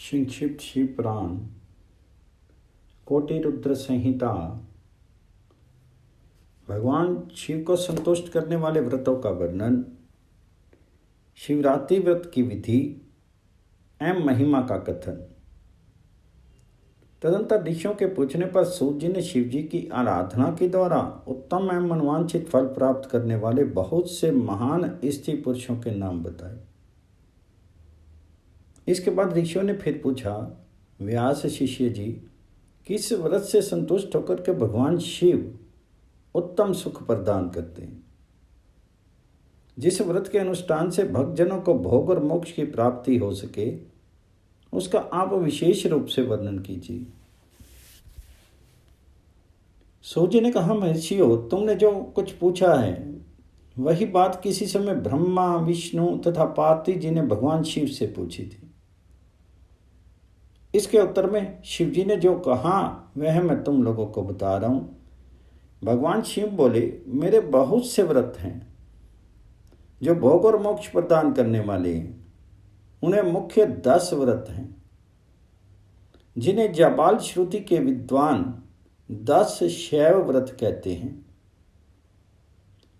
संक्षिप्त शिव पुराण कोटि रुद्र संहिता। भगवान शिव को संतुष्ट करने वाले व्रतों का वर्णन, शिवरात्रि व्रत की विधि एवं महिमा का कथन। तदंतर ऋषियों के पूछने पर सूत जी ने शिव जी की आराधना के द्वारा उत्तम एवं मनवांछित फल प्राप्त करने वाले बहुत से महान स्त्री पुरुषों के नाम बताए। इसके बाद ऋषियों ने फिर पूछा, व्यास शिष्य जी, किस व्रत से संतुष्ट होकर के भगवान शिव उत्तम सुख प्रदान करते हैं? जिस व्रत के अनुष्ठान से भक्तजनों को भोग और मोक्ष की प्राप्ति हो सके, उसका आप विशेष रूप से वर्णन कीजिए। सूत जी ने कहा, महर्षियों, तुमने जो कुछ पूछा है वही बात किसी समय ब्रह्मा, विष्णु तथा पार्वती जी ने भगवान शिव से पूछी थी। इसके उत्तर में शिव जी ने जो कहा वह मैं तुम लोगों को बता रहा हूं। भगवान शिव बोले, मेरे बहुत से व्रत हैं जो भोग और मोक्ष प्रदान करने वाले हैं। उन्हें मुख्य 10 व्रत हैं जिन्हें जाबाल श्रुति के विद्वान 10 शैव व्रत कहते हैं।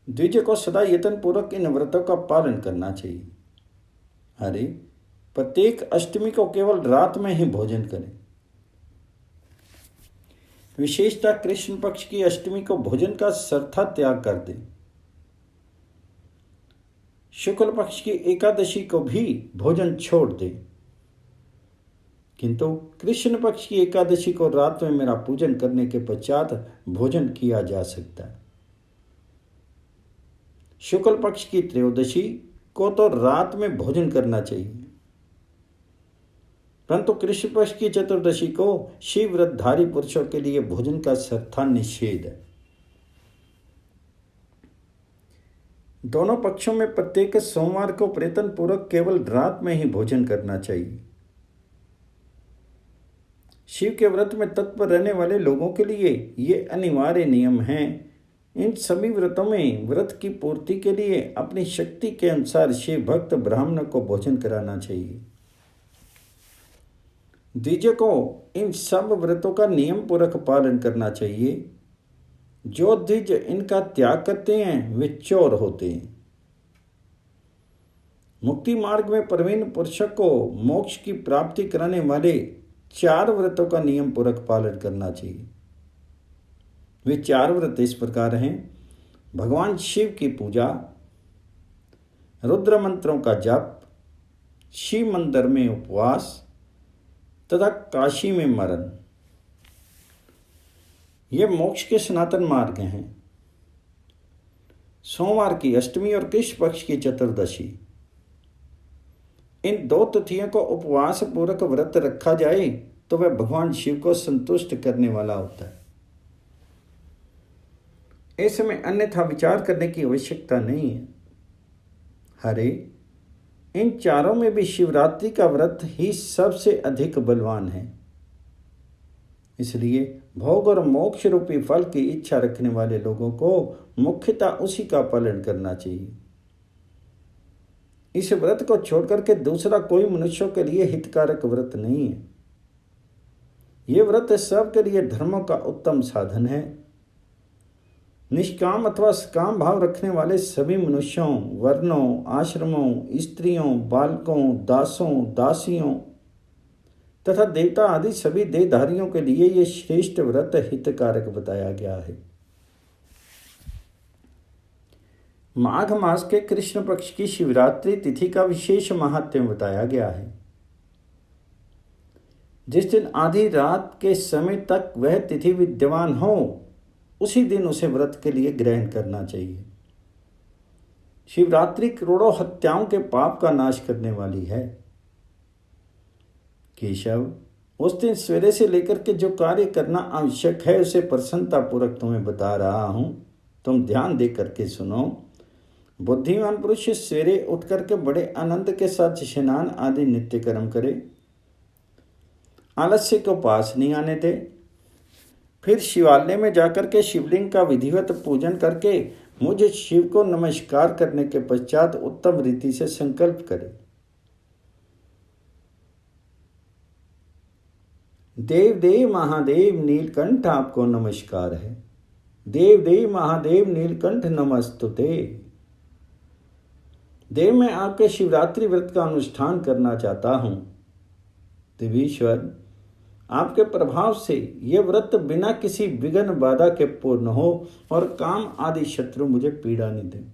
द्विज को सदा यत्न पूर्वक इन व्रतों का पालन करना चाहिए। अरे, प्रत्येक अष्टमी को केवल रात में ही भोजन करें। विशेषतः कृष्ण पक्ष की अष्टमी को भोजन का सर्वथा त्याग कर दें। शुक्ल पक्ष की एकादशी को भी भोजन छोड़ दें, किंतु कृष्ण पक्ष की एकादशी को रात में मेरा पूजन करने के पश्चात भोजन किया जा सकता है। शुक्ल पक्ष की त्रयोदशी को तो रात में भोजन करना चाहिए, परंतु कृष्ण पक्ष की चतुर्दशी को शिव व्रतधारी पुरुषों के लिए भोजन का सर्वथा निषेध है। दोनों पक्षों में प्रत्येक सोमवार को प्रयत्न पूर्वक केवल रात में ही भोजन करना चाहिए। शिव के व्रत में तत्पर रहने वाले लोगों के लिए ये अनिवार्य नियम हैं। इन सभी व्रतों में व्रत की पूर्ति के लिए अपनी शक्ति के अनुसार शिव भक्त ब्राह्मण को भोजन कराना चाहिए। द्विज को इन सब व्रतों का नियम पूर्वक पालन करना चाहिए। जो द्विज इनका त्याग करते हैं वे चोर होते हैं। मुक्ति मार्ग में प्रवीण पुरुषों को मोक्ष की प्राप्ति कराने वाले 4 व्रतों का नियम पूर्वक पालन करना चाहिए। वे 4 व्रत इस प्रकार हैं: भगवान शिव की पूजा, रुद्र मंत्रों का जप, शिव मंदिर में उपवास तथा काशी में मरण। ये मोक्ष के सनातन मार्ग हैं। सोमवार की अष्टमी और कृष्ण पक्ष की चतुर्दशी, इन 2 तिथियों को उपवास पूर्वक व्रत रखा जाए तो वह भगवान शिव को संतुष्ट करने वाला होता है। ऐसे में अन्यथा विचार करने की आवश्यकता नहीं है। हरे, इन 4 में भी शिवरात्रि का व्रत ही सबसे अधिक बलवान है। इसलिए भोग और मोक्ष रूपी फल की इच्छा रखने वाले लोगों को मुख्यतः उसी का पालन करना चाहिए। इस व्रत को छोड़कर के दूसरा कोई मनुष्यों के लिए हितकारक व्रत नहीं है। ये व्रत सबके लिए धर्मों का उत्तम साधन है। निष्काम अथवा सकाम भाव रखने वाले सभी मनुष्यों, वर्णों, आश्रमों, स्त्रियों, बालकों, दासों, दासियों तथा देवता आदि सभी देहधारियों के लिए ये श्रेष्ठ व्रत हितकारक बताया गया है। माघ मास के कृष्ण पक्ष की शिवरात्रि तिथि का विशेष महात्म्य बताया गया है। जिस दिन आधी रात के समय तक वह तिथि विद्यमान हो, उसी दिन उसे व्रत के लिए ग्रहण करना चाहिए। शिवरात्रि करोड़ों हत्याओं के पाप का नाश करने वाली है। केशव, उस दिन सवेरे से लेकर के जो कार्य करना आवश्यक है उसे प्रसन्नता पूर्वक तुम्हें बता रहा हूं। तुम ध्यान दे करके सुनो। बुद्धिमान पुरुष सवेरे उठ करके बड़े आनंद के साथ स्नान आदि नित्य कर्म करे। आलस्य को पास नहीं आने दे। फिर शिवालय में जाकर के शिवलिंग का विधिवत पूजन करके मुझे शिव को नमस्कार करने के पश्चात उत्तम रीति से संकल्प करे। देव देव महादेव नीलकंठ आपको नमस्कार है। देव देव महादेव नीलकंठ नमस्तुते। देव, मैं आपके शिवरात्रि व्रत का अनुष्ठान करना चाहता हूँ। देवीश्वर, आपके प्रभाव से यह व्रत बिना किसी विघ्न बाधा के पूर्ण हो और काम आदि शत्रु मुझे पीड़ा नहीं दे।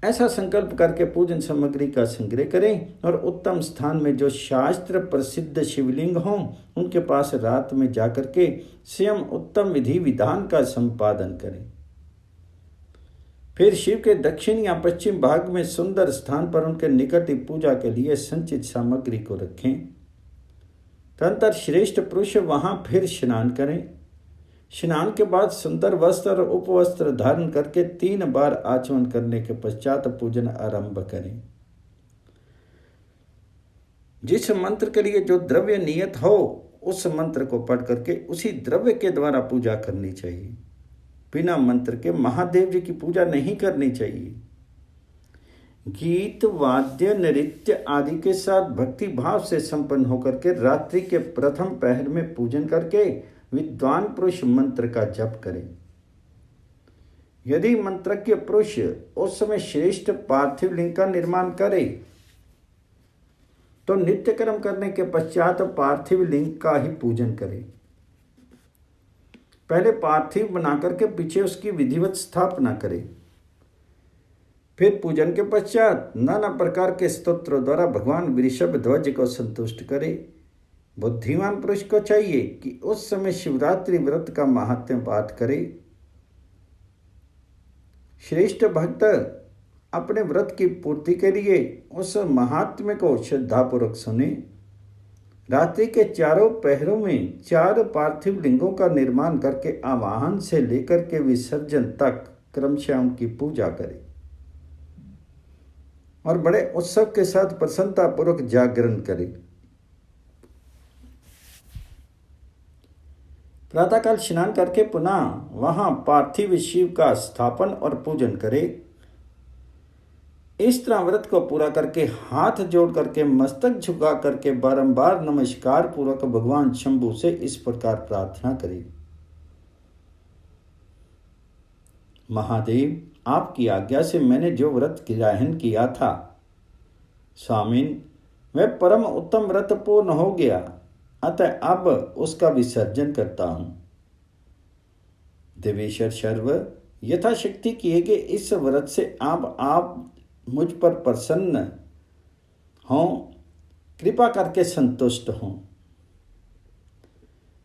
ऐसा संकल्प करके पूजन सामग्री का संग्रह करें और उत्तम स्थान में जो शास्त्र प्रसिद्ध शिवलिंग हों उनके पास रात में जाकर के स्वयं उत्तम विधि विधान का संपादन करें। फिर शिव के दक्षिण या पश्चिम भाग में सुंदर स्थान पर उनके निकट पूजा के लिए संचित सामग्री को रखें। तदनंतर श्रेष्ठ पुरुष वहां फिर स्नान करें। स्नान के बाद सुंदर वस्त्र और उपवस्त्र धारण करके 3 बार आचमन करने के पश्चात पूजन आरंभ करें। जिस मंत्र के लिए जो द्रव्य नियत हो उस मंत्र को पढ़ करके उसी द्रव्य के द्वारा पूजा करनी चाहिए। बिना मंत्र के महादेव जी की पूजा नहीं करनी चाहिए। गीत वाद्य नृत्य आदि के साथ भक्ति भाव से संपन्न होकर के रात्रि के प्रथम पहर में पूजन करके विद्वान पुरुष मंत्र का जप करें। यदि मंत्रज्ञ पुरुष उस समय श्रेष्ठ पार्थिव लिंग का निर्माण करे तो नित्य कर्म करने के पश्चात पार्थिव लिंग का ही पूजन करे। पहले पार्थिव बनाकर के पीछे उसकी विधिवत स्थापना करे। फिर पूजन के पश्चात नाना प्रकार के स्तोत्रों द्वारा भगवान वृषभ ध्वज को संतुष्ट करे। बुद्धिमान पुरुष को चाहिए कि उस समय शिवरात्रि व्रत का महात्म्य पाठ करे। श्रेष्ठ भक्त अपने व्रत की पूर्ति के लिए उस महात्म्य को श्रद्धापूर्वक सुने। रात्रि के चारों पहरों में 4 पार्थिव लिंगों का निर्माण करके आवाहन से लेकर के विसर्जन तक क्रमशः उनकी पूजा करें और बड़े उत्सव के साथ प्रसन्नता पूर्वक जागरण करें। प्रातःकाल स्नान करके पुनः वहां पार्थिव शिव का स्थापन और पूजन करें। इस तरह व्रत को पूरा करके हाथ जोड़ करके मस्तक झुका करके बारंबार नमस्कार पूर्वक भगवान शंभु से इस प्रकार प्रार्थना करें। महादेव, आपकी आज्ञा से मैंने जो व्रत ग्रहण किया था स्वामिन, वह परम उत्तम व्रत पूर्ण हो गया, अतः अब उसका विसर्जन करता हूं। देवेश्वर सर्व, यथाशक्ति किए गए इस व्रत से आप मुझ पर प्रसन्न हों, कृपा करके संतुष्ट हों।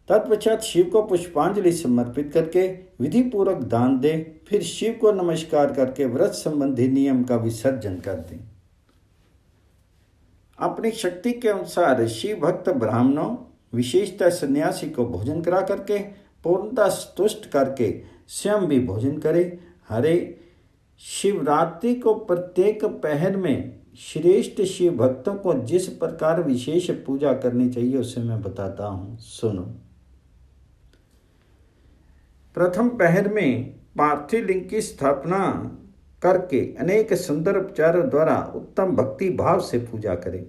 तत्पश्चात शिव को पुष्पांजलि समर्पित करके विधि पूर्वक दान दें। फिर शिव को नमस्कार करके व्रत संबंधी नियम का विसर्जन कर दें। अपनी शक्ति के अनुसार शिव भक्त ब्राह्मणों विशेषतः सन्यासी को भोजन करा करके पूर्णतः तुष्ट करके स्वयं भी भोजन करे। हरे, शिवरात्रि को प्रत्येक पहर में श्रेष्ठ शिव भक्तों को जिस प्रकार विशेष पूजा करनी चाहिए उसे मैं बताता हूं, सुनो। प्रथम पहर में पार्थिव लिंग की स्थापना करके अनेक सुंदर उपचारों द्वारा उत्तम भक्ति भाव से पूजा करें।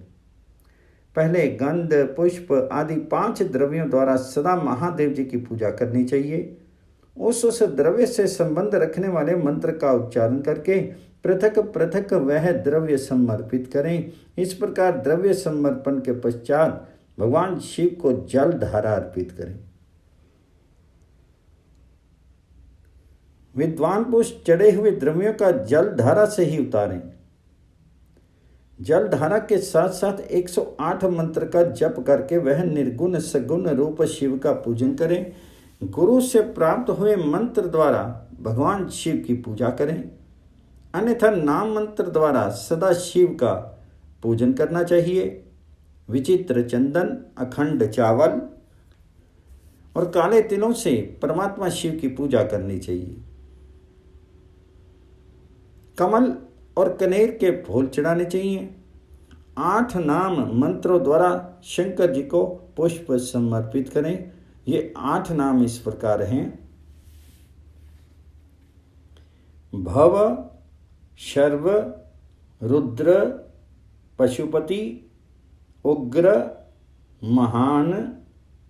पहले गंध पुष्प आदि 5 द्रव्यों द्वारा सदा महादेव जी की पूजा करनी चाहिए। उस द्रव्य से संबंध रखने वाले मंत्र का उच्चारण करके पृथक पृथक वह द्रव्य समर्पित करें। इस प्रकार द्रव्य समर्पण के पश्चात भगवान शिव को जल धारा अर्पित करें। विद्वान पुरुष चढ़े हुए द्रव्यों का जल धारा से ही उतारें। जल धारा के साथ साथ 108 मंत्र का जप करके वह निर्गुण सगुण रूप शिव का पूजन करें। गुरु से प्राप्त हुए मंत्र द्वारा भगवान शिव की पूजा करें, अन्यथा नाम मंत्र द्वारा सदा शिव का पूजन करना चाहिए। विचित्र चंदन, अखंड चावल और काले तिलों से परमात्मा शिव की पूजा करनी चाहिए। कमल और कनेर के फूल चढ़ाने चाहिए। 8 नाम मंत्रों द्वारा शंकर जी को पुष्प समर्पित करें। ये 8 नाम इस प्रकार हैं: भव, शर्व, रुद्र, पशुपति, उग्र, महान,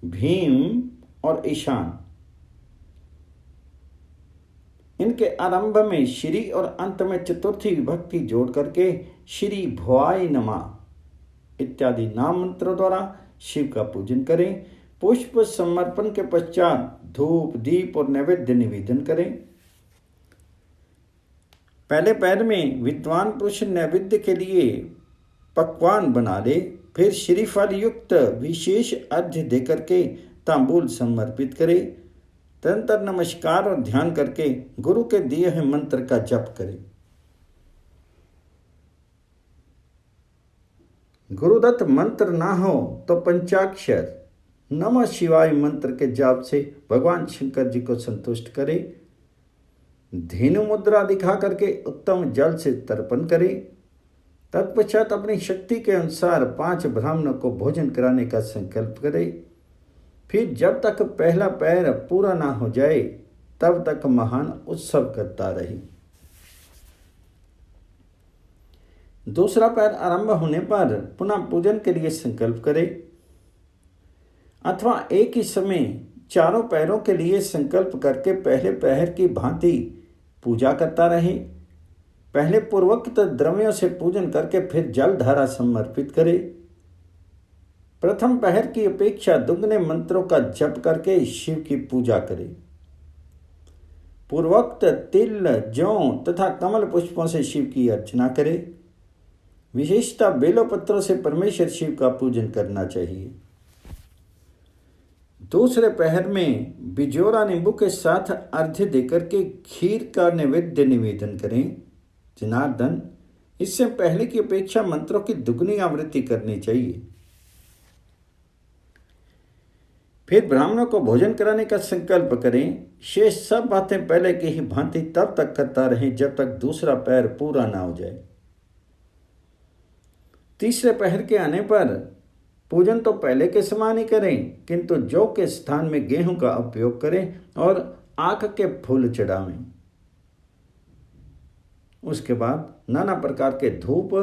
भीम और ईशान। इनके आरंभ में श्री और अंत में चतुर्थी विभक्ति जोड़ करके श्री भवाय नमः इत्यादि नाम मंत्रों द्वारा शिव का पूजन करें। पुष्प समर्पण के पश्चात धूप, दीप और नैवेद्य निवेदन करें। पहले पैर में विद्वान पुरुष नैवेद्य के लिए पकवान बना ले, फिर श्रीफल युक्त विशेष अर्घ्य देकर के तांबूल समर्पित करे। तदंतर नमस्कार और ध्यान करके गुरु के दिए हुए मंत्र का जप करे। गुरुदत्त मंत्र ना हो तो पंचाक्षर नमः शिवाय मंत्र के जाप से भगवान शंकर जी को संतुष्ट करे। धेनु मुद्रा दिखा करके उत्तम जल से तर्पण करे। तत्पश्चात अपनी शक्ति के अनुसार 5 ब्राह्मणों को भोजन कराने का संकल्प करे। फिर जब तक पहला पैर पूरा ना हो जाए तब तक महान उत्सव करता रहे। दूसरा पैर आरंभ होने पर पुनः पूजन के लिए संकल्प करे, अथवा एक ही समय चारों पैरों के लिए संकल्प करके पहले पैर की भांति पूजा करता रहे। पहले पूर्वोक्त द्रव्यों से पूजन करके फिर जल धारा समर्पित करे। प्रथम पहर की अपेक्षा दुगने मंत्रों का जप करके शिव की पूजा करे। पूर्वोक्त तिल, जौ तथा कमल पुष्पों से शिव की अर्चना करे। विशेषतः बेलोपत्रों से परमेश्वर शिव का पूजन करना चाहिए। दूसरे पहर में बिजोरा नींबू के साथ अर्घ्य देकर के खीर का नैवेद्य निवेदन करें। जनार्दन, इससे पहले की अपेक्षा मंत्रों की दुगनी आवृत्ति करनी चाहिए। फिर ब्राह्मणों को भोजन कराने का संकल्प करें। शेष सब बातें पहले की ही भांति तब तक करता रहें जब तक दूसरा पैर पूरा ना हो जाए। तीसरे पहर के आने पर पूजन तो पहले के समान ही करें, किंतु जौ के स्थान में गेहूं का उपयोग करें और आक के फूल चढ़ावें। उसके बाद नाना प्रकार के धूप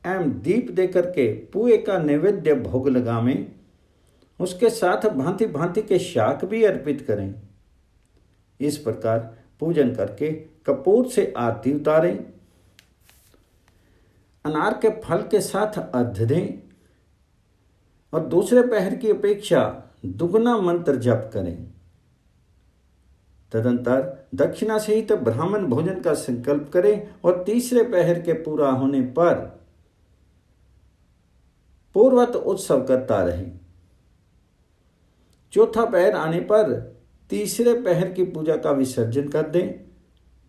एवं दीप देकर के पुए का नैवेद्य भोग लगावें। उसके साथ भांति भांति के शाक भी अर्पित करें। इस प्रकार पूजन करके कपूर से आरती उतारें। अनार के फल के साथ अर्घ्य दें और दूसरे पहर की अपेक्षा दुगना मंत्र जप करें। तदंतर दक्षिणा सहित ब्राह्मण भोजन का संकल्प करें और तीसरे पहर के पूरा होने पर पूर्वत उत्सव करता रहे। चौथा पहर आने पर तीसरे पहर की पूजा का विसर्जन कर दें।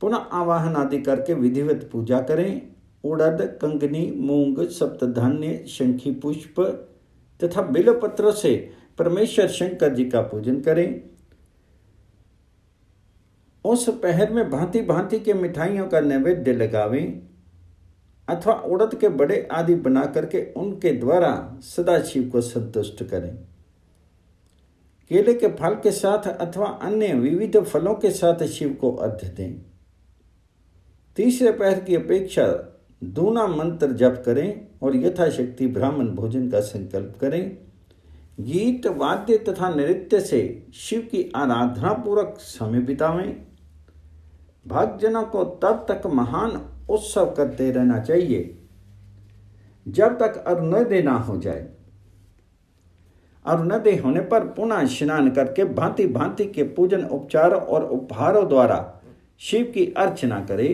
पुनः आवाहन आदि करके विधिवत पूजा करें। उड़द, कंगनी, मूंग, सप्तधान्य, शंखी पुष्प तथा बिल्वपत्रों से परमेश्वर शंकर जी का पूजन करें। उस पहर में भांति भांति के मिठाइयों का नैवेद्य लगावें अथवा उड़द के बड़े आदि बना करके उनके द्वारा सदाशिव को संतुष्ट करें। केले के फल के साथ अथवा अन्य विविध फलों के साथ शिव को अर्घ्य दें। तीसरे पहर की अपेक्षा दूना मंत्र जप करें और यथाशक्ति ब्राह्मण भोजन का संकल्प करें। गीत, वाद्य तथा नृत्य से शिव की आराधना पूर्वक समय बितावें। भक्तजनों को तब तक महान उत्सव करते रहना चाहिए जब तक अरुणोदय ना हो जाए। अरुणोदय होने पर पुनः स्नान करके भांति भांति के पूजन उपचारों और उपहारों द्वारा शिव की अर्चना करे।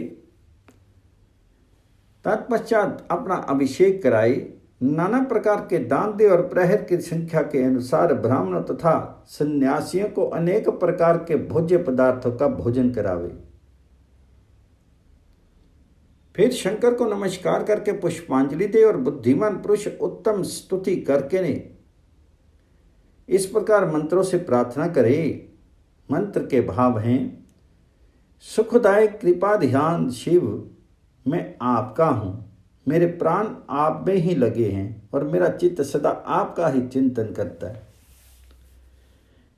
तत्पश्चात अपना अभिषेक कराए। नाना प्रकार के दान दे और प्रहर की संख्या के अनुसार ब्राह्मणों तथा सन्यासियों को अनेक प्रकार के भोज्य पदार्थों का भोजन करावे। फिर शंकर को नमस्कार करके पुष्पांजलि दे और बुद्धिमान पुरुष उत्तम स्तुति करके ने इस प्रकार मंत्रों से प्रार्थना करे। मंत्र के भाव हैं: सुखदायक कृपा ध्यान शिव, मैं आपका हूँ, मेरे प्राण आप में ही लगे हैं और मेरा चित्त सदा आपका ही चिंतन करता है।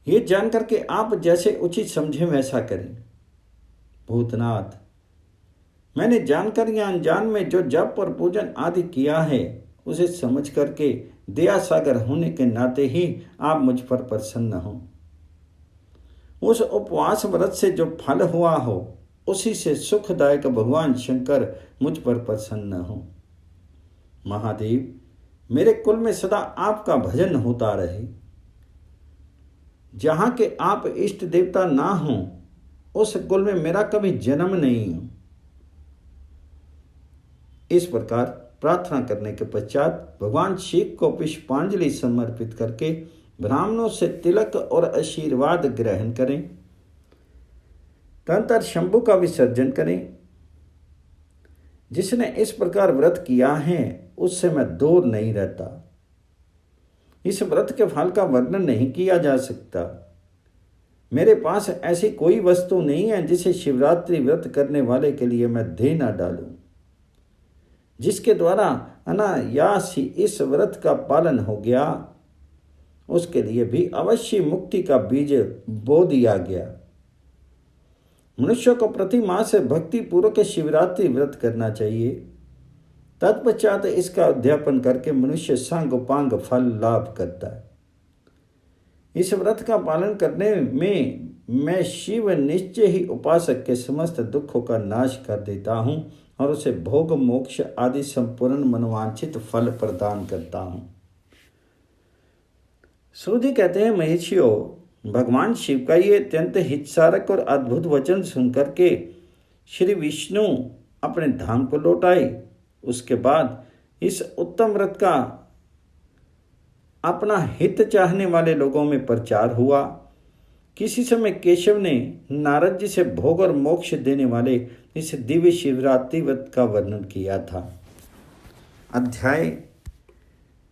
ये जानकर के आप जैसे उचित समझें वैसा करें। भूतनाथ, मैंने जानकर या अनजान में जो जप और पूजन आदि किया है उसे समझ करके दया सागर होने के नाते ही आप मुझ पर प्रसन्न हो। उस उपवास व्रत से जो फल हुआ हो, उसी से सुखदायक भगवान शंकर मुझ पर प्रसन्न हो। महादेव, मेरे कुल में सदा आपका भजन होता रहे। जहाँ के आप इष्ट देवता ना हों, उस कुल में मेरा कभी जन्म नहीं हो। इस प्रकार प्रार्थना करने के पश्चात भगवान शिव को पुष्पांजलि समर्पित करके ब्राह्मणों से तिलक और आशीर्वाद ग्रहण करें। तदनंतर शंभु का विसर्जन करें। जिसने इस प्रकार व्रत किया है उससे मैं दूर नहीं रहता। इस व्रत के फल का वर्णन नहीं किया जा सकता। मेरे पास ऐसी कोई वस्तु नहीं है जिसे शिवरात्रि व्रत करने वाले के लिए मैं दे ना डालूं। जिसके द्वारा अनायास ही इस व्रत का पालन हो गया, उसके लिए भी अवश्य मुक्ति का बीज बो दिया गया। मनुष्य को प्रति मास भक्ति पूर्वक शिवरात्रि व्रत करना चाहिए। तत्पश्चात इसका अध्यापन करके मनुष्य सांगोपांग फल लाभ करता है। इस व्रत का पालन करने में मैं शिव निश्चय ही उपासक के समस्त दुखों का नाश कर देता हूँ और उसे भोग मोक्ष आदि संपूर्ण मनोवांछित फल प्रदान करता हूँ। सूर्य कहते हैं, महिषियों, भगवान शिव का ये अत्यंत हितसारक और अद्भुत वचन सुनकर के श्री विष्णु अपने धाम को लौट आए। उसके बाद इस उत्तम व्रत का अपना हित चाहने वाले लोगों में प्रचार हुआ। किसी समय केशव ने नारद जी से भोग और मोक्ष देने वाले इस दिव्य शिवरात्रि व्रत का वर्णन किया था। अध्याय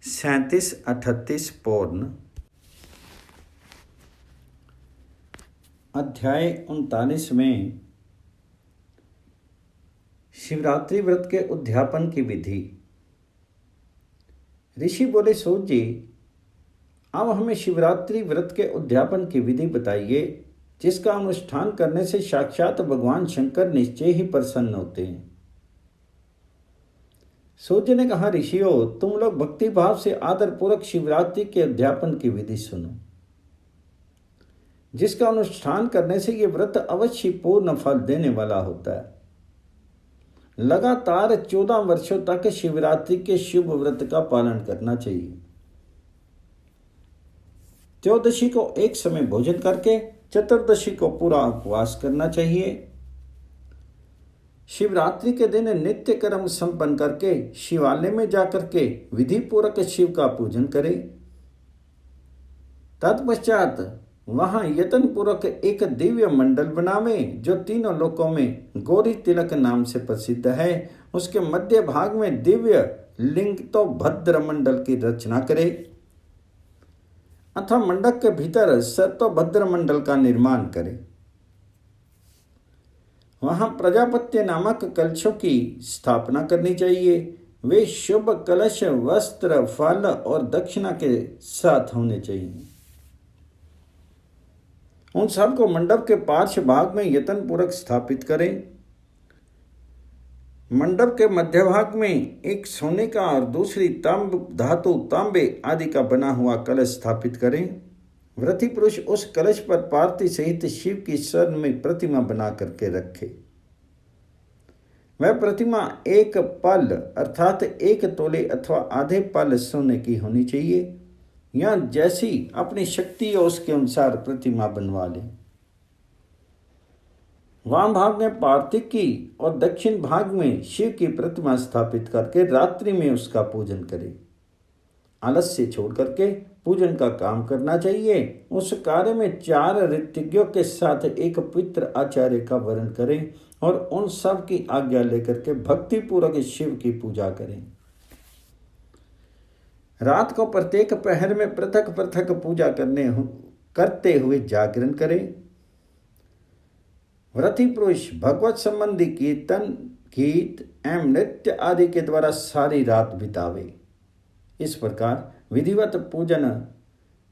37-38 पूर्ण। अध्याय 39 में शिवरात्रि व्रत के उद्यापन की विधि। ऋषि बोले, सूत जी, अब हमें शिवरात्रि व्रत के उद्यापन की विधि बताइए, जिसका अनुष्ठान करने से साक्षात भगवान शंकर निश्चय ही प्रसन्न होते हैं। सूर्य ने कहा, ऋषियों, तुम लोग भक्ति भाव से आदर पूर्वक शिवरात्रि के उद्यापन की विधि सुनो, जिसका अनुष्ठान करने से यह व्रत अवश्य पूर्ण फल देने वाला होता है। लगातार 14 वर्षों तक शिवरात्रि के शुभ व्रत का पालन करना चाहिए। त्रयोदशी को एक समय भोजन करके चतुर्दशी को पूरा उपवास करना चाहिए। शिवरात्रि के दिन नित्य कर्म संपन्न करके शिवालय में जाकर के विधि पूर्वक शिव का पूजन करें। तत्पश्चात वहां यत्न पूर्वक एक दिव्य मंडल बनावे, जो तीनों लोकों में गौरी तिलक नाम से प्रसिद्ध है। उसके मध्य भाग में दिव्य लिंग तो भद्र मंडल की रचना करे अथवा मंडप के भीतर सत्वभद्र मंडल का निर्माण करे। वहां प्रजापत्य नामक कलशों की स्थापना करनी चाहिए। वे शुभ कलश वस्त्र, फल और दक्षिणा के साथ होने चाहिए। उन सबको मंडप के पार्श्व भाग में यत्न पूर्वक स्थापित करें। मंडप के मध्य भाग में एक सोने का और दूसरी धातु तांबे आदि का बना हुआ कलश स्थापित करें। व्रती पुरुष उस कलश पर पार्वती सहित शिव की स्वर्ण में प्रतिमा बना करके रखे। वह प्रतिमा एक पल अर्थात 1 तोले अथवा आधे पल सोने की होनी चाहिए, या जैसी अपनी शक्ति और उसके अनुसार प्रतिमा बनवा लें। वाम भाग में पार्थिव की और दक्षिण भाग में शिव की प्रतिमा स्थापित करके रात्रि में उसका पूजन करें। आलस्य छोड़ करके पूजन का काम करना चाहिए। उस कार्य में 4 ऋत्विज्ञों के साथ एक पवित्र आचार्य का वर्ण करें और उन सब की आज्ञा लेकर के भक्ति पूर्वक शिव की पूजा करें। रात को प्रत्येक पहर में पृथक पृथक पूजा करते हुए जागरण करें। व्रती पुरुष भगवत संबंधी कीर्तन, गीत एवं नृत्य आदि के द्वारा सारी रात बितावे। इस प्रकार विधिवत पूजन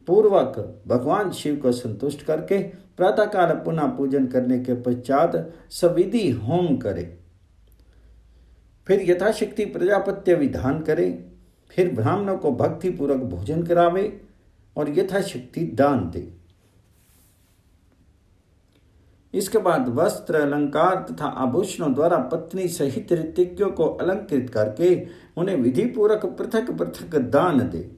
पूर्वक भगवान शिव को संतुष्ट करके प्रातःकाल पुनः पूजन करने के पश्चात सविधि होम करे। फिर यथाशक्ति प्रजापत्य विधान करें। फिर ब्राह्मणों को भक्तिपूर्वक भोजन करावे और यथाशक्ति दान दे। इसके बाद वस्त्र, अलंकार तथा आभूषणों द्वारा पत्नी सहित ऋतिज्ञों को अलंकृत करके उन्हें विधिपूर्वक पृथक पृथक दान दे।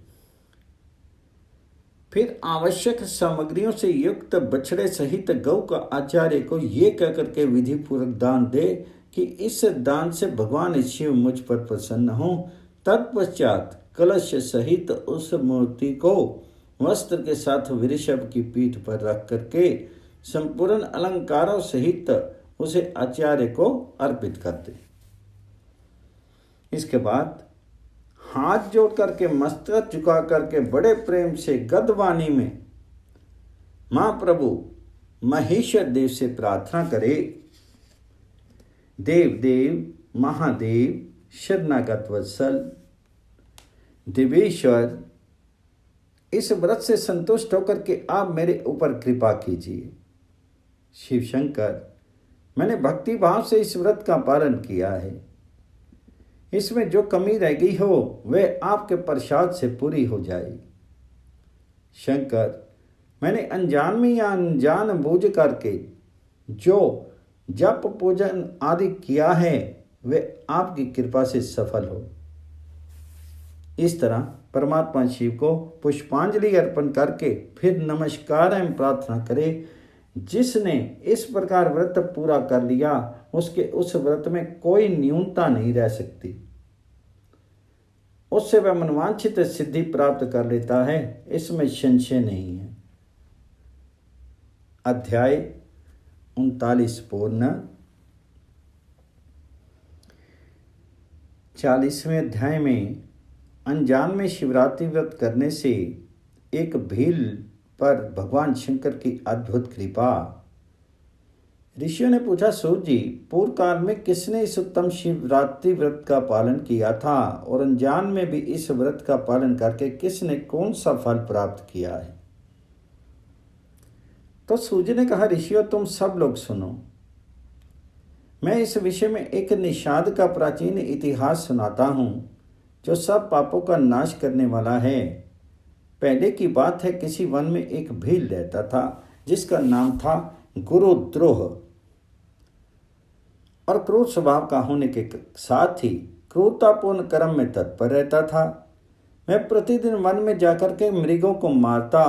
फिर आवश्यक सामग्रियों से युक्त बछड़े सहित गौ का आचार्य को ये कहकर के विधिपूर्वक दान दे कि इस दान से भगवान शिव मुझ पर प्रसन्न हो। तत्पश्चात कलश सहित उस मूर्ति को वस्त्र के साथ वृषभ की पीठ पर रख करके संपूर्ण अलंकारों सहित उसे आचार्य को अर्पित कर दे। इसके बाद हाथ जोड़ करके मस्तक झुका करके बड़े प्रेम से गद्यवाणी में महाप्रभु महेश्वर देव से प्रार्थना करे, देव देव महादेव शरणागत वत्सल देवेश्वर, इस व्रत से संतुष्ट होकर के आप मेरे ऊपर कृपा कीजिए। शिव शंकर, मैंने भक्ति भाव से इस व्रत का पालन किया है, इसमें जो कमी रह गई हो वह आपके प्रसाद से पूरी हो जाए। शंकर, मैंने अनजान में या अनजान बूझ करके जो जप पूजन आदि किया है वह आपकी कृपा से सफल हो। इस तरह परमात्मा शिव को पुष्पांजलि अर्पण करके फिर नमस्कार एवं प्रार्थना करे। जिसने इस प्रकार व्रत पूरा कर लिया उसके उस व्रत में कोई न्यूनता नहीं रह सकती, उससे वह मनवांछित सिद्धि प्राप्त कर लेता है, इसमें संशय नहीं है। अध्याय 39 पूर्ण। 40वें अध्याय में अनजान में शिवरात्रि व्रत करने से एक भील पर भगवान शंकर की अद्भुत कृपा। ऋषियों ने पूछा, सूत जी, पूर्व काल में किसने इस उत्तम शिवरात्रि व्रत का पालन किया था और अनजान में भी इस व्रत का पालन करके किसने कौन सा फल प्राप्त किया है? तो सूर्य ने कहा, ऋषियों तुम सब लोग सुनो, मैं इस विषय में एक निषाद का प्राचीन इतिहास सुनाता हूँ जो सब पापों का नाश करने वाला है। पहले की बात है, किसी वन में एक भील रहता था जिसका नाम था गुरुद्रोह और क्रूर स्वभाव का होने के साथ ही क्रूरतापूर्ण कर्म में तत्पर रहता था। वह प्रतिदिन वन में जाकर के मृगों को मारता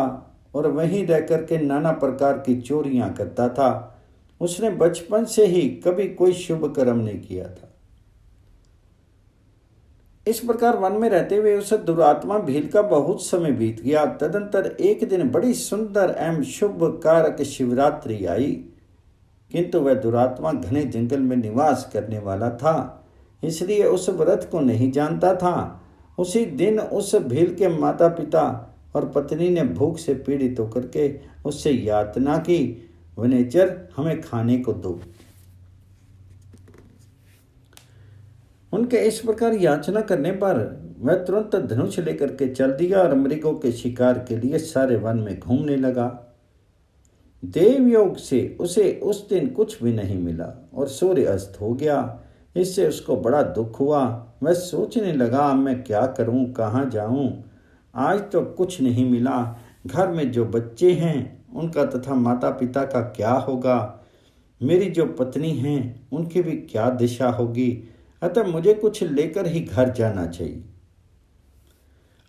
और वहीं रह करके नाना प्रकार की चोरियां करता था। उसने बचपन से ही कभी कोई शुभ कर्म नहीं किया था। इस प्रकार वन में रहते हुए उस दुरात्मा भील का बहुत समय बीत गया। तदंतर एक दिन बड़ी सुंदर एवं शुभ कारक शिवरात्रि आई, किंतु वह दुरात्मा घने जंगल में निवास करने वाला था, इसलिए उस व्रत को नहीं जानता था। उसी दिन उस भील के माता पिता और पत्नी ने भूख से पीड़ित होकर के उससे यातना की, वनेचर हमें खाने को दो। उनके इस प्रकार याचना करने पर वह तुरंत धनुष लेकर के चल दिया और मृगों के शिकार के लिए सारे वन में घूमने लगा। देव योग से उसे उस दिन कुछ भी नहीं मिला और सूर्य अस्त हो गया। इससे उसको बड़ा दुख हुआ। वह सोचने लगा, मैं क्या करूं, कहाँ जाऊं, आज तो कुछ नहीं मिला। घर में जो बच्चे हैं उनका तथा माता पिता का क्या होगा, मेरी जो पत्नी हैं उनकी भी क्या दिशा होगी, अतः मुझे कुछ लेकर ही घर जाना चाहिए,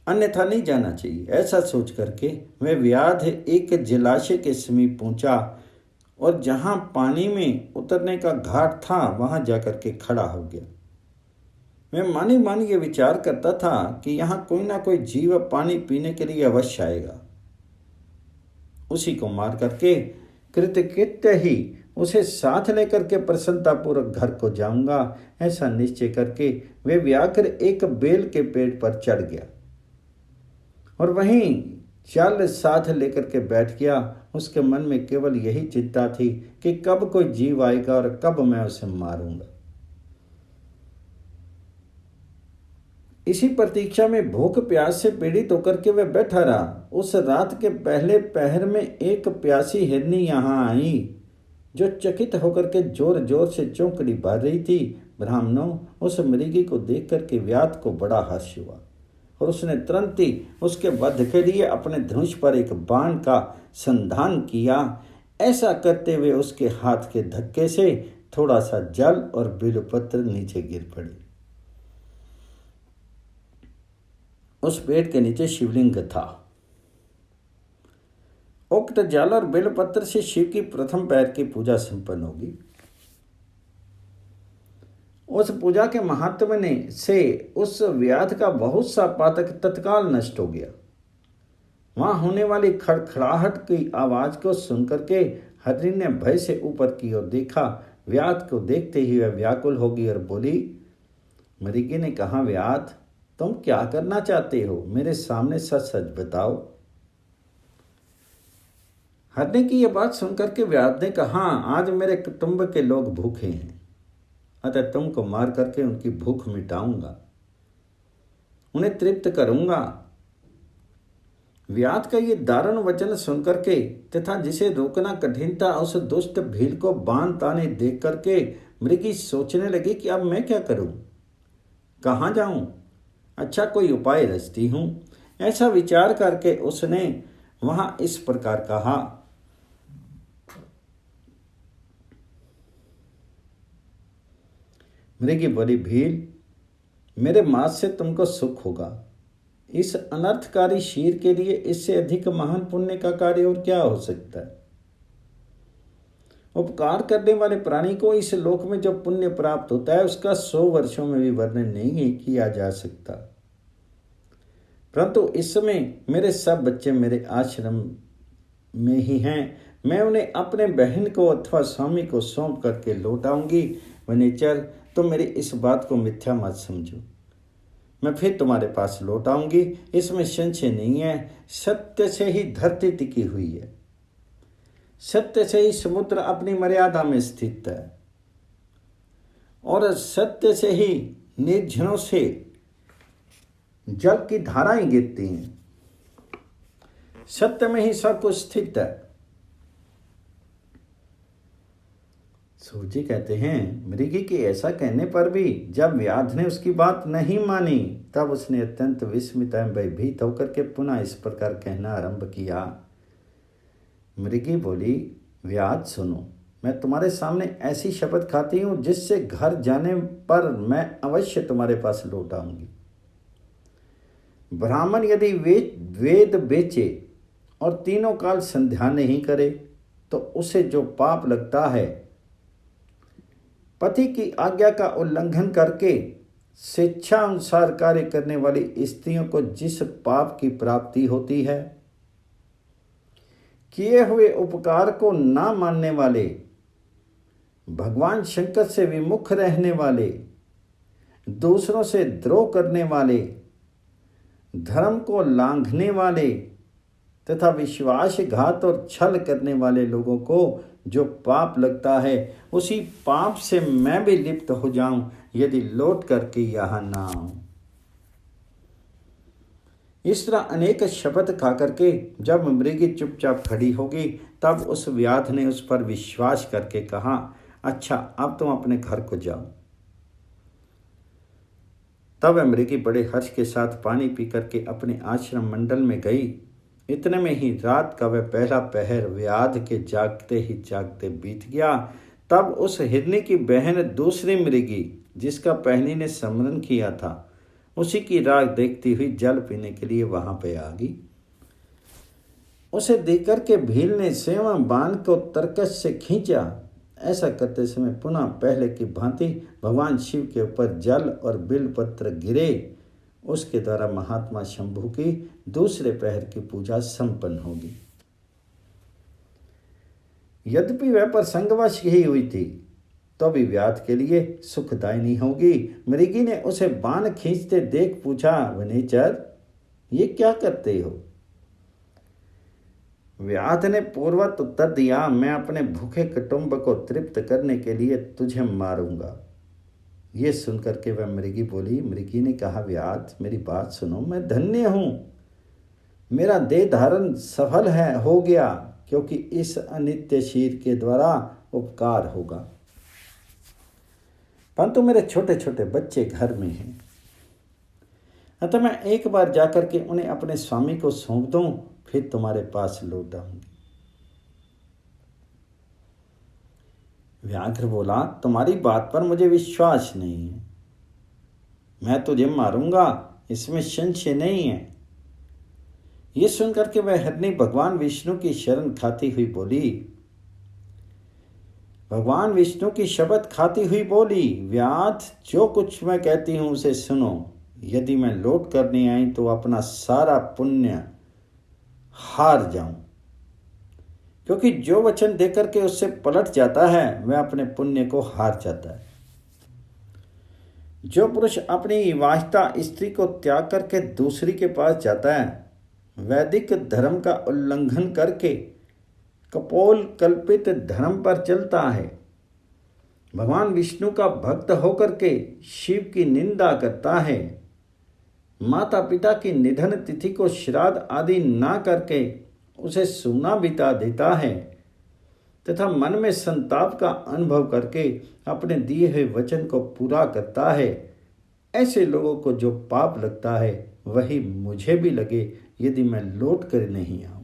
अन्यथा नहीं जाना चाहिए। ऐसा सोच करके वह व्याध एक जलाशय के समीप पहुंचा और जहां पानी में उतरने का घाट था वहां जाकर के खड़ा हो गया। वह मानी मानी ये विचार करता था कि यहाँ कोई ना कोई जीव पानी पीने के लिए अवश्य आएगा, उसी को मार करके कृतकृत्य ही उसे साथ लेकर के प्रसन्नतापूर्वक घर को जाऊंगा। ऐसा निश्चय करके वे व्याघ्र एक बेल के पेड़ पर चढ़ गया और वहीं चाल साथ लेकर के बैठ गया। उसके मन में केवल यही चिंता थी कि कब कोई जीव आएगा और कब मैं उसे मारूंगा। इसी प्रतीक्षा में भूख प्यास से पीड़ित होकर के वह बैठा रहा। उस रात के पहले पहर में एक प्यासी हिरनी यहाँ आई जो चकित होकर के जोर जोर से चौंकड़ी भर रही थी। ब्राह्मणों, उस मृगी को देख करके व्याध को बड़ा हर्ष हुआ और उसने तुरंत ही उसके वध के लिए अपने धनुष पर एक बाण का संधान किया। ऐसा करते हुए उसके हाथ के धक्के से थोड़ा सा जल और बिल्वपत्र नीचे गिर पड़े। उस पेड़ के नीचे शिवलिंग था। उक्त जल और बिल्वपत्र से शिव की प्रथम पैर की पूजा संपन्न होगी। उस पूजा के महात्म ने से उस व्याध का बहुत सा पातक तत्काल नष्ट हो गया। वहां होने वाली खड़खड़ाहट की आवाज को सुनकर के हरिणी ने भय से ऊपर की ओर देखा। व्याध को देखते ही वह व्याकुल होगी और बोली। मृगी ने कहा, व्याध, तुम क्या करना चाहते हो? मेरे सामने सच सच बताओ। हरिणी की यह बात सुनकर के व्याध ने कहा, आज मेरे कुटुंब के लोग भूखे हैं, अतः तुमको मार करके उनकी भूख मिटाऊंगा, उन्हें तृप्त करूंगा। व्याध का ये दारुण वचन सुनकर के तथा जिसे रोकना कठिन था उस दुष्ट भील को बाण ताने देख करके मृगी सोचने लगी कि अब मैं क्या करूं, कहाँ जाऊं? अच्छा, कोई उपाय रचती हूं। ऐसा विचार करके उसने वहां इस प्रकार कहा। मृगी बोली, भील, मेरे मांस से तुमको सुख होगा। इस अनर्थकारी शीर के लिए इससे अधिक महान पुण्य का कार्य और क्या हो सकता है? उपकार करने वाले प्राणी को इस लोक में जो पुण्य प्राप्त होता है उसका 100 वर्षों में भी वर्णन नहीं किया जा सकता। परंतु इस समय मेरे सब बच्चे मेरे आश्रम में ही हैं। मैं उन्हें अपने बहन को अथवा स्वामी को सौंप करके लौट आऊंगी। वनेचर, तुम मेरी इस बात को मिथ्या मत समझो। मैं फिर तुम्हारे पास लौट आऊंगी, इसमें संशय नहीं है। सत्य से ही धरती टिकी हुई है, सत्य से ही समुद्र अपनी मर्यादा में स्थित है, और सत्य से ही निर्झरों से जल की धाराएं गिरती हैं। सत्य में ही सब कुछ स्थित है। सूर्य कहते हैं, मृगी के ऐसा कहने पर भी जब व्याध ने उसकी बात नहीं मानी तब उसने अत्यंत विस्मित एवं भयभीत होकर के पुनः इस प्रकार कहना आरंभ किया। मृगी बोली, व्याध सुनो, मैं तुम्हारे सामने ऐसी शपथ खाती हूं जिससे घर जाने पर मैं अवश्य तुम्हारे पास लौट आऊंगी। ब्राह्मण यदि वेद बेचे और तीनों काल संध्या नहीं करे तो उसे जो पाप लगता है, पति की आज्ञा का उल्लंघन करके स्वेच्छा अनुसार कार्य करने वाली स्त्रियों को जिस पाप की प्राप्ति होती है, किए हुए उपकार को ना मानने वाले, भगवान शंकर से विमुख रहने वाले, दूसरों से द्रोह करने वाले, धर्म को लांघने वाले तथा विश्वासघात और छल करने वाले लोगों को जो पाप लगता है, उसी पाप से मैं भी लिप्त हो जाऊं यदि लौट करके यहां ना आऊं। इस तरह अनेक शपथ खा करके जब मृगी चुपचाप खड़ी होगी तब उस व्याध ने उस पर विश्वास करके कहा, अच्छा, अब तुम अपने घर को जाओ। तब मृगी बड़े हर्ष के साथ पानी पी करके अपने आश्रम मंडल में गई। इतने में ही रात का वह पहला पहर व्याध के जागते ही जागते बीत गया। तब उस हिरनी की बहन दूसरी मृगी, जिसका पहनी ने स्मरण किया था, उसी की राह देखती हुई जल पीने के लिए वहां पे आ गई। उसे देखकर के भील ने स्वयं बाण को तरकश से खींचा। ऐसा करते समय पुनः पहले की भांति भगवान शिव के ऊपर जल और बिल्वपत्र गिरे। उसके द्वारा महात्मा शंभु की दूसरे पहर की पूजा संपन्न होगी। यद्यपि वह प्रसंगवश ही हुई थी तो भी व्याध के लिए सुखदायिनी होगी। मृगी ने उसे बाण खींचते देख पूछा, वनेचर, ये क्या करते हो? व्याध ने पूर्वत उत्तर दिया, मैं अपने भूखे कुटुंब को तृप्त करने के लिए तुझे मारूंगा। ये सुनकर के वह मृगी बोली। मृगी ने कहा, व्याध, मेरी बात सुनो, मैं धन्य हूं, मेरा देह धारण सफल हो गया, क्योंकि इस अनित्य शीर के द्वारा उपकार होगा, परंतु मेरे छोटे छोटे बच्चे घर में हैं। अतः मैं एक बार जाकर के उन्हें अपने स्वामी को सौंप दूं, फिर तुम्हारे पास लौट आऊंगी। व्याघ्र बोला, तुम्हारी बात पर मुझे विश्वास नहीं है। मैं तुझे मारूंगा, इसमें संशय नहीं है। ये सुनकर के वह हरनी भगवान विष्णु की शरण खाती हुई बोली, भगवान विष्णु की शपथ खाती हुई बोली, व्याध, जो कुछ मैं कहती हूं उसे सुनो। यदि मैं लौट कर नहीं आई तो अपना सारा पुण्य हार जाऊं, क्योंकि जो वचन देकर के उससे पलट जाता है वह अपने पुण्य को हार जाता है। जो पुरुष अपनी विवाहिता स्त्री को त्याग करके दूसरी के पास जाता है, वैदिक धर्म का उल्लंघन करके कपोल कल्पित धर्म पर चलता है, भगवान विष्णु का भक्त होकर के शिव की निंदा करता है, माता पिता की निधन तिथि को श्राद्ध आदि ना करके उसे सूना बिता देता है तथा मन में संताप का अनुभव करके अपने दिए हुए वचन को पूरा करता है, ऐसे लोगों को जो पाप लगता है वही मुझे भी लगे यदि मैं लौट कर नहीं आऊं।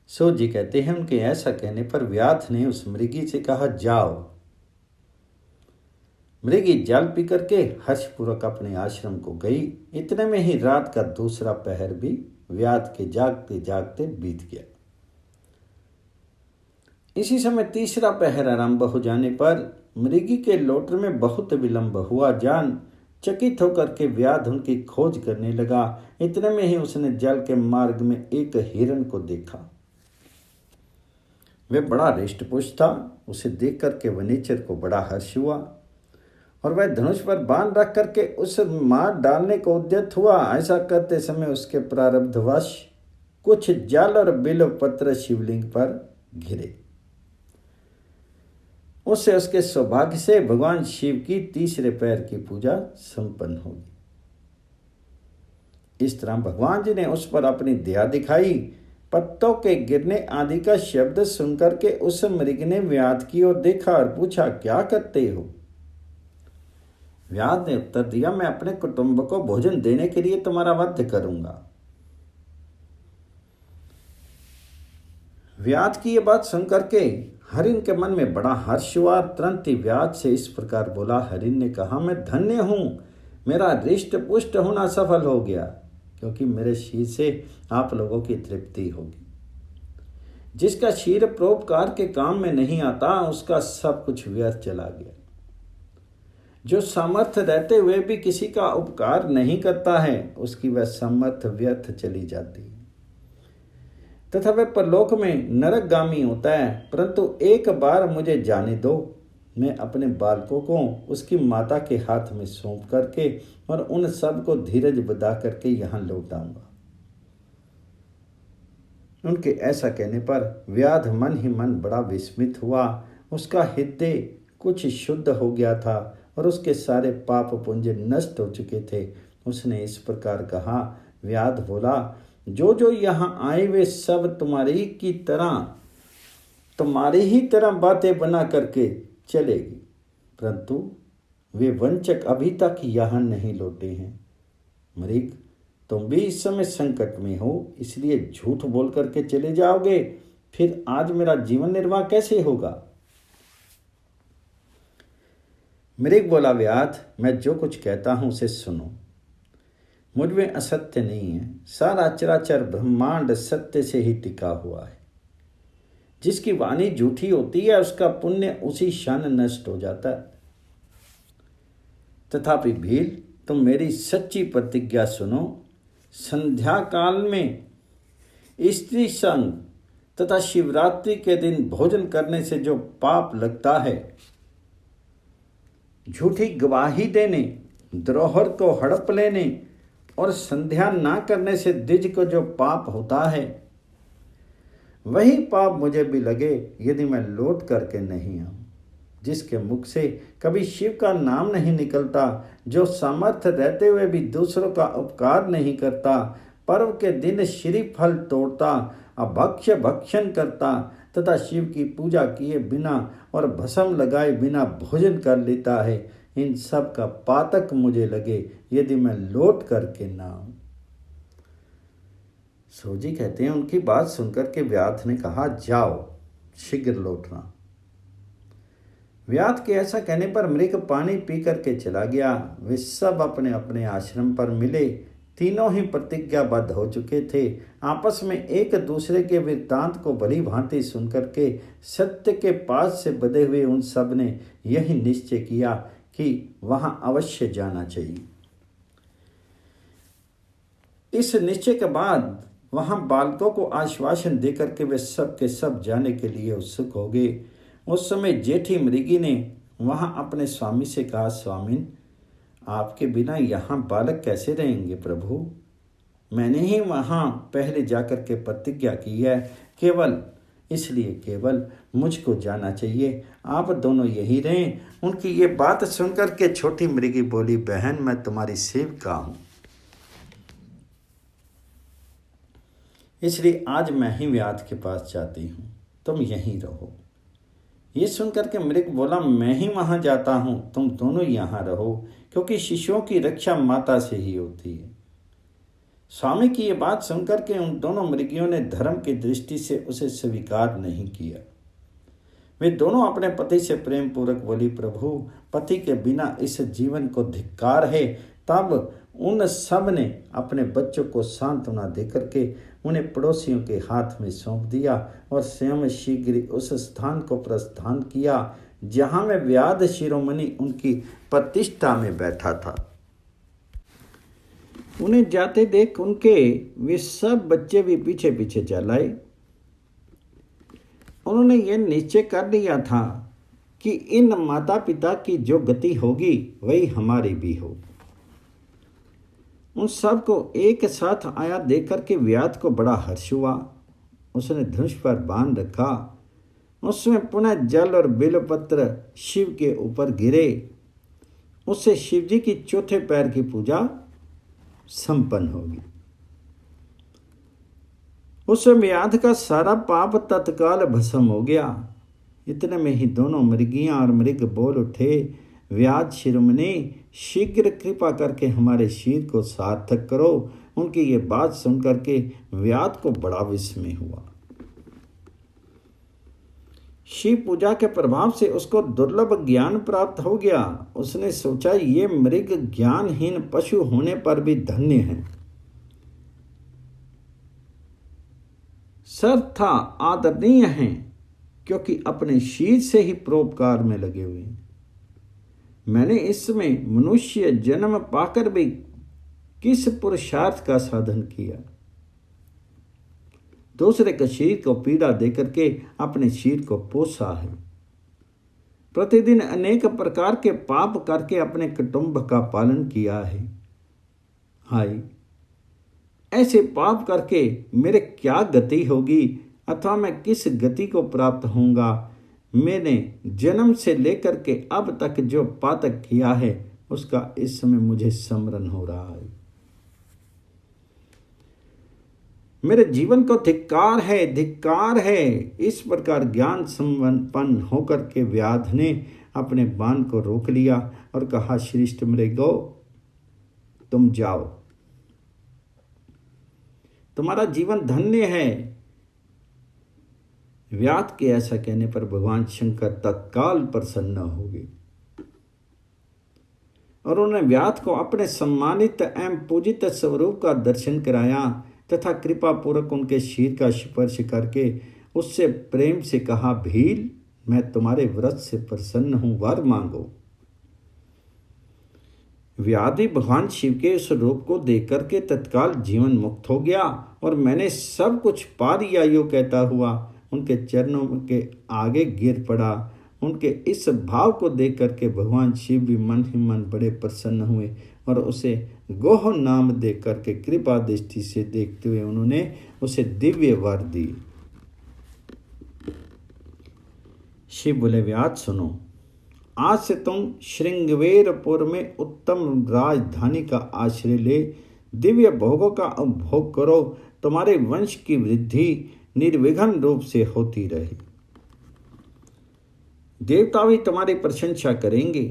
सो जी कहते हैं, उनके ऐसा कहने पर व्याध ने उस मृगी से कहा, जाओ। मृगी जल पी करके हर्षपूर्वक अपने आश्रम को गई। इतने में ही रात का दूसरा पहर भी व्याध के जागते जागते बीत गया। इसी समय तीसरा पहर आरंभ हो जाने पर मृगी के लौटने में बहुत विलंब हुआ। जान चकित होकर के व्याध उनकी खोज करने लगा। इतने में ही उसने जल के मार्ग में एक हिरण को देखा। वह बड़ा हृष्टपुष्ट था। उसे देख करके वनेचर को बड़ा हर्ष हुआ और वह धनुष पर बाण रख करके उसे मार डालने को उद्यत हुआ। ऐसा करते समय उसके प्रारब्धवश कुछ जल और बिल्व पत्र शिवलिंग पर घिरे। उससे उसके सौभाग्य से भगवान शिव की तीसरे पैर की पूजा संपन्न होगी। इस तरह भगवान जी ने उस पर अपनी दया दिखाई। पत्तों के गिरने आदि का शब्द सुनकर के उस मृग ने व्याध की ओर देखा और पूछा, क्या करते हो? व्याध ने उत्तर दिया, मैं अपने कुटुंब को भोजन देने के लिए तुम्हारा वध करूंगा। व्याध की यह बात सुनकर के हरिण के मन में बड़ा हर्ष हुआ। तुरंत ही व्याध से इस प्रकार बोला। हरिण ने कहा, मैं धन्य हूं, मेरा हृष्ट पुष्ट होना सफल हो गया, क्योंकि मेरे शीर से आप लोगों की तृप्ति होगी। जिसका शीर परोपकार के काम में नहीं आता उसका सब कुछ व्यर्थ चला गया। जो सामर्थ्य रहते हुए भी किसी का उपकार नहीं करता है उसकी वह सामर्थ्य व्यर्थ चली जाती है तथा वह परलोक में नरकगामी होता है। परंतु एक बार मुझे जाने दो, मैं अपने बालकों को उसकी माता के हाथ में सौंप करके और उन सब को धीरज बधा करके यहाँ लौट आऊंगा। उनके ऐसा कहने पर व्याध मन ही मन बड़ा विस्मित हुआ। उसका हृदय कुछ शुद्ध हो गया था और उसके सारे पाप पुंज नष्ट हो चुके थे। उसने इस प्रकार कहा। व्याध बोला, जो जो यहाँ आए वे सब तुम्हारी ही तरह बातें बना करके चलेगी, परंतु वे वंचक अभी तक यहाँ नहीं लौटे हैं। मृग, तुम भी इस समय संकट में हो, इसलिए झूठ बोल करके चले जाओगे, फिर आज मेरा जीवन निर्वाह कैसे होगा? मृग बोला, व्याध, मैं जो कुछ कहता हूं उसे सुनो। मुझ में असत्य नहीं है। सारा चराचर ब्रह्मांड सत्य से ही टिका हुआ है। जिसकी वाणी झूठी होती है उसका पुण्य उसी क्षण नष्ट हो जाता है। तथापि भील, तुम मेरी सच्ची प्रतिज्ञा सुनो। संध्या काल में स्त्री संग तथा शिवरात्रि के दिन भोजन करने से जो पाप लगता है, झूठी गवाही देने, द्रोहर को हड़प लेने और संध्या ना करने से द्विज को जो पाप होता है, वही पाप मुझे भी लगे यदि मैं लौट करके नहीं आऊं। जिसके मुख से कभी शिव का नाम नहीं निकलता, जो सामर्थ्य रहते हुए भी दूसरों का उपकार नहीं करता, पर्व के दिन श्री फल तोड़ता, अभक्ष्य भक्षण करता तथा शिव की पूजा किए बिना और भस्म लगाए बिना भोजन कर लेता है, इन सब का पातक मुझे लगे यदि मैं लौट करके ना आऊं। सोजी कहते हैं, उनकी बात सुनकर के व्याध ने कहा, जाओ शीघ्र लौटना। व्याध के ऐसा कहने पर मृग पानी पी करके चला गया। वे सब अपने अपने आश्रम पर मिले। तीनों ही प्रतिज्ञाबद्ध हो चुके थे। आपस में एक दूसरे के वृत्तांत को भली भांति सुनकर के सत्य के पास से बधे हुए उन सब ने यही निश्चय किया कि वहां अवश्य जाना चाहिए। इस निश्चय के बाद वहां बालकों को आश्वासन देकर के वे सब के सब जाने के लिए उत्सुक हो गए। उस समय जेठी मृगी ने वहां अपने स्वामी से कहा, स्वामिन, आपके बिना यहाँ बालक कैसे रहेंगे प्रभु? मैंने ही वहाँ पहले जाकर के प्रतिज्ञा की है, केवल मुझको जाना चाहिए, आप दोनों यही रहें। उनकी ये बात सुनकर के छोटी मृगी बोली, बहन, मैं तुम्हारी सेविका हूँ, इसलिए आज मैं ही व्याध के पास जाती हूँ, तुम यहीं रहो। ये सुनकर के मृग बोला, मैं ही वहाँ जाता हूँ, तुम दोनों यहाँ रहो, क्योंकि शिशुओं की रक्षा माता से ही होती है। स्वामी की ये बात सुनकर के उन दोनों मृगियों ने धर्म की दृष्टि से उसे स्वीकार नहीं किया। वे दोनों अपने पति से प्रेम पूर्वक बोली, प्रभु, पति के बिना इस जीवन को धिक्कार है। तब उन सब ने अपने बच्चों को सांत्वना देकर के उन्हें पड़ोसियों के हाथ में सौंप दिया और स्वयं शीघ्र उस स्थान को प्रस्थान किया जहां में व्याध शिरोमणि उनकी प्रतिष्ठा में बैठा था। उन्हें जाते देख उनके वे सब बच्चे भी पीछे पीछे चल आए। उन्होंने यह निश्चय कर लिया था कि इन माता पिता की जो गति होगी वही हमारी भी हो। उन सब को एक साथ आया देख करके व्याध को बड़ा हर्ष हुआ। उसने धनुष पर बांध रखा। उसमें पुनः जल और बेलपत्र शिव के ऊपर गिरे। उससे शिवजी की चौथे पैर की पूजा संपन्न होगी। उस व्याध का सारा पाप तत्काल भस्म हो गया। इतने में ही दोनों मृगियां और मृग बोल उठे, व्याध शिरोमणि, शीघ्र कृपा करके हमारे शीर को सार्थक करो। उनकी ये बात सुनकर के व्याध को बड़ा विस्मय हुआ। शिव पूजा के प्रभाव से उसको दुर्लभ ज्ञान प्राप्त हो गया। उसने सोचा, ये मृग ज्ञानहीन पशु होने पर भी धन्य है, सर्वथा आदरणीय हैं, क्योंकि अपने शीर से ही परोपकार में लगे हुए हैं। मैंने इसमें मनुष्य जन्म पाकर भी किस पुरुषार्थ का साधन किया? दूसरे के शरीर को पीड़ा देकर के अपने शरीर को पोसा है। प्रतिदिन अनेक प्रकार के पाप करके अपने कुटुंब का पालन किया है। हाय, ऐसे पाप करके मेरे क्या गति होगी अथवा मैं किस गति को प्राप्त होऊंगा? मैंने जन्म से लेकर के अब तक जो पातक किया है उसका इस समय मुझे स्मरण हो रहा है। मेरे जीवन को धिक्कार है, धिक्कार है। इस प्रकार ज्ञान संपन्न होकर के व्याध ने अपने बाण को रोक लिया और कहा, श्रेष्ठ मृगो, तुम जाओ, तुम्हारा जीवन धन्य है। व्याध के ऐसा कहने पर भगवान शंकर तत्काल प्रसन्न हो गए और उन्होंने व्याध को अपने सम्मानित एवं पूजित स्वरूप का दर्शन कराया तथा कृपा पूर्वक उनके शीर का स्पर्श करके उससे प्रेम से कहा, भील, मैं तुम्हारे व्रत से प्रसन्न हूं, वर मांगो। व्याधि भगवान शिव के उस रूप को देख करके तत्काल जीवन मुक्त हो गया और मैंने सब कुछ पा लिया यो कहता हुआ उनके चरणों के आगे गिर पड़ा। उनके इस भाव को देख करके भगवान शिव भी मन ही मन बड़े प्रसन्न हुए और उसे गोह नाम दे करके कृपा दृष्टि से देखते हुए उन्होंने उसे दिव्य वर दिए। शिव बोले, व्याध सुनो, आज से तुम श्रृंगवेरपुर में उत्तम राजधानी का आश्रय ले दिव्य भोगों का उपभोग करो। तुम्हारे वंश की वृद्धि निर्विघ्न रूप से होती रहे। देवता भी तुम्हारी प्रशंसा करेंगे।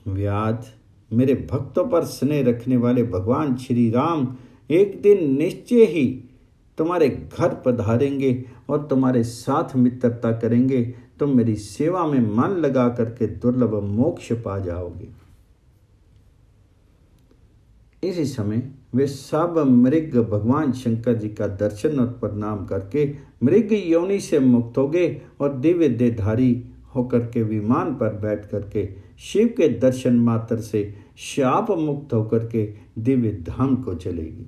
व्याध, मेरे भक्तों पर स्नेह रखने वाले भगवान श्री राम एक दिन निश्चय ही तुम्हारे घर पधारेंगे और तुम्हारे साथ मित्रता करेंगे। तुम मेरी सेवा में मन लगा करके दुर्लभ मोक्ष पा जाओगे। इसी समय वे सब मृग भगवान शंकर जी का दर्शन और प्रणाम करके मृग योनि से मुक्त हो गए और दिव्य देहधारी होकर के विमान पर बैठ करके शिव के दर्शन मात्र से शाप मुक्त होकर के दिव्य धाम को चलेगी।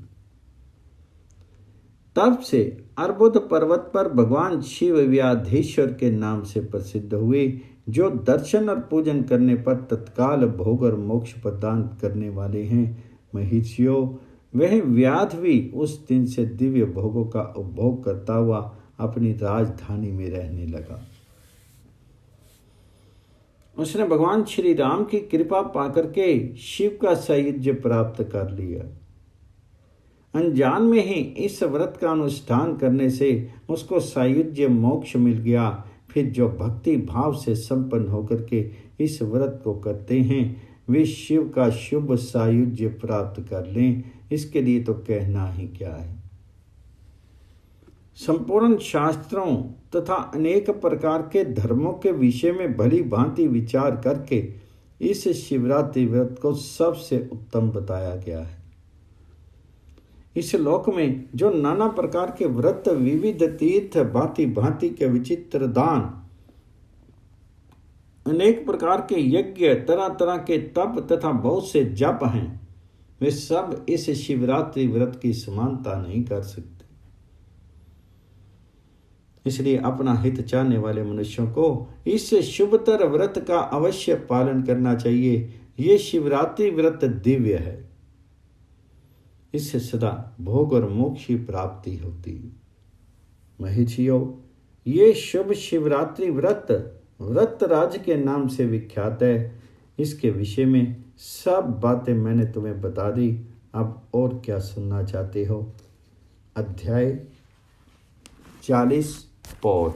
तब से अर्बुद पर्वत पर भगवान शिव व्याधीश्वर के नाम से प्रसिद्ध हुए, जो दर्शन और पूजन करने पर तत्काल भोग और मोक्ष प्रदान करने वाले हैं। महिषियों, वह व्याध भी उस दिन से दिव्य भोगों का उपभोग करता हुआ अपनी राजधानी में रहने लगा। उसने भगवान श्री राम की कृपा पाकर के शिव का सायुज्य प्राप्त कर लिया। अनजान में ही इस व्रत का अनुष्ठान करने से उसको सायुज्य मोक्ष मिल गया। फिर जो भक्ति भाव से संपन्न होकर के इस व्रत को करते हैं, वे शिव का शुभ सायुज्य प्राप्त कर लें। इसके लिए तो कहना ही क्या है। संपूर्ण शास्त्रों तथा अनेक प्रकार के धर्मों के विषय में भली भांति विचार करके इस शिवरात्रि व्रत को सबसे उत्तम बताया गया है। इस लोक में जो नाना प्रकार के व्रत, विविध तीर्थ, भांति भांति के विचित्र दान, अनेक प्रकार के यज्ञ, तरह तरह के तप तथा बहुत से जप हैं, वे सब इस शिवरात्रि व्रत की समानता नहीं कर सकते। इसलिए अपना हित चाहने वाले मनुष्यों को इस शुभतर व्रत का अवश्य पालन करना चाहिए। ये शिवरात्रि व्रत दिव्य है। इससे सदा भोग और मोक्ष की प्राप्ति होती है। महिषियों, ये शुभ शिवरात्रि व्रत राज के नाम से विख्यात है। इसके विषय में सब बातें मैंने तुम्हें बता दी। अब और क्या सुनना चाहते हो? अध्याय 40 पौध।